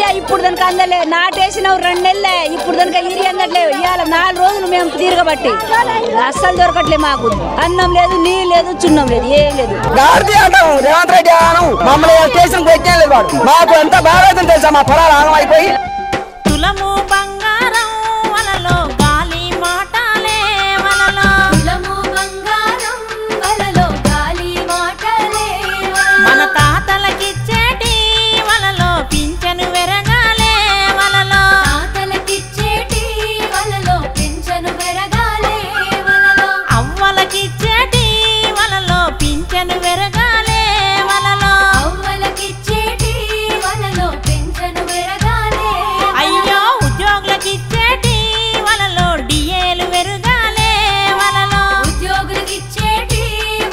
Urea ఇప్పుడు దానికి అందలే, నాటేసినావు 2 నెలలే, ఇప్పుడు దానికి యూరియా అందట్లే. ఇవాళ 4 రోజులు మేము తిరగబట్టి అస్సలు దొరకట్లే. మాకు అన్నం లేదు, నీళ్ళు లేదు, చున్నం లేదు, ఏం లేదు. రేవంత్ రెడ్డి మమ్మల్ని స్టేషన్ పెట్టలేదు వాడు. మాకు ఎంత బాగా తెలుసా, మా పొలాలు ఆగం అయిపోయి. తులము బంగారం వలలో గాలి మాటలే వలలో, తులము బంగారం వలలో గాలి మాటలే, మన తాతలకిచ్చేటి వలలో పింఛను వెరగాలే వలలో, తాతలకిచ్చేటి వలలో పింఛను పెరగాలే వలలో, అవ్వలకిచ్చేటి వలలో పింఛను వెరగాలే వలలో, అవ్వలకిచ్చేటి వలలో పింఛను పెరగాలే, అయ్యో ఉద్యోగులకిచ్చేటి వలలో డిఏలు వెరగాలే వలలో, ఉద్యోగులకిచ్చేటి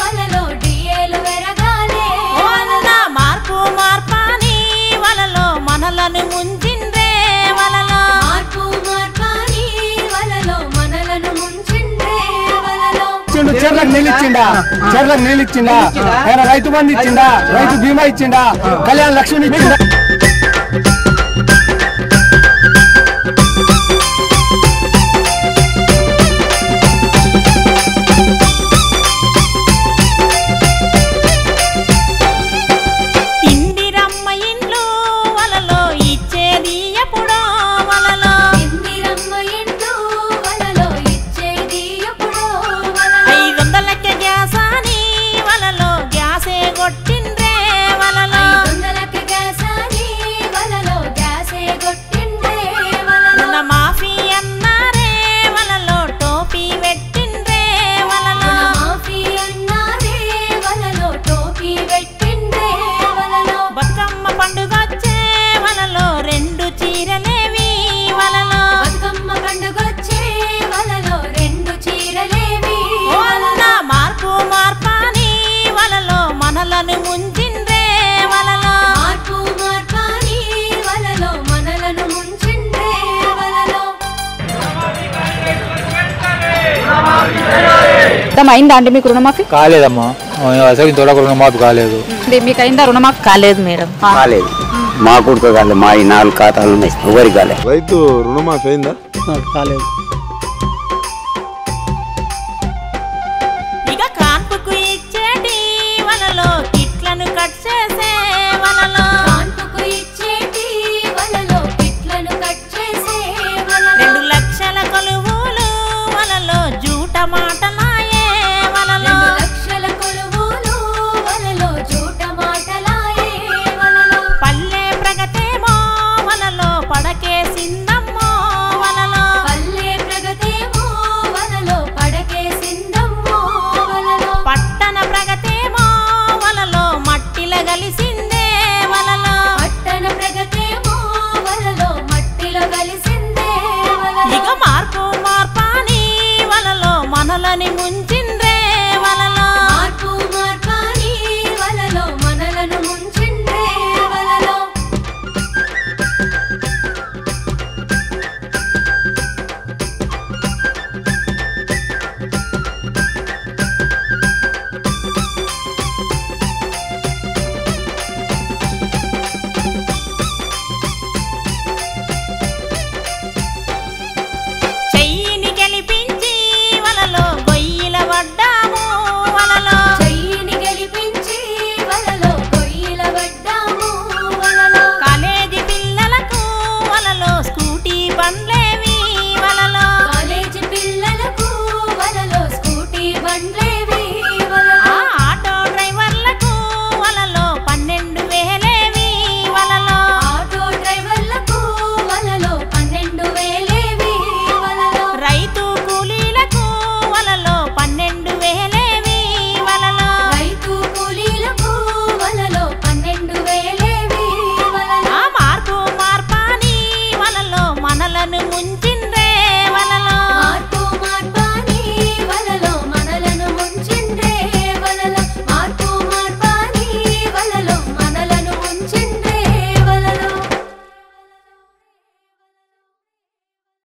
వలలో డిఏలు పెరగాలే, ఓన్న మార్పు మార్పాని వలలో మనలను ముంచిండ్రే వలలో, మార్పు మార్పాని వలలో మనలను ముంచిందే వలలో. చెర్లకు నీళ్ళు ఇచ్చిండా, చెర్లకు నీళ్ళు ఇచ్చిండా, ఆయన రైతు బంధు ఇచ్చిండా, రైతు బీమా ఇచ్చిండా, కళ్యాణ లక్ష్మి ఇచ్చిండా. ఇందిరమ్మ ఇండ్లు వలలో ఇచ్చేది ఎప్పుడో వలలో, ఇందిరమ్మ ఇండ్లు వలలో ఇచ్చేది ఎప్పుడో వలలో, 500 గ్యాస్ అని వలలో గ్యాసే కొట్టిండ్రే వలలో, 500కి గ్యాస్ అని వలలో గ్యాసే కొట్టిండే వలలో, రుణమాఫీ అన్నారే వలలో టోపీ పెట్టిండ్రే వలలో, మాఫీ అన్నారే వలలో టోపీ పెట్టిండే వలలో, బతుకమ్మ పండుగొచ్చే వలలో 2 చీరలేవి వలలో, బతుకమ్మ పండుగొచ్చే వలలో 2 చీరలేవి ఓన్న మార్పు మార్పాని వలలో మనలను ముంచిండ్రే వలలో, మార్పు మార్పాని వలలో మనలను ముంచిండే వలలో. అయిందా అండి మీకు రుణమాఫీ? కాలేదమ్మా, అసలు ఇంతవరకు రుణమాఫీ కాలేదు. మీకు అయిందా రుణమాఫీ? కాలేదు మేడం, కాలేదు. మా కొడుకు కాలేదు, మా ఈ 4 ఖాతాలు ఉన్నాయి, ఎవరికి కాలేదు. రైతు రుణమాఫీ అయిందా? కాలేదు.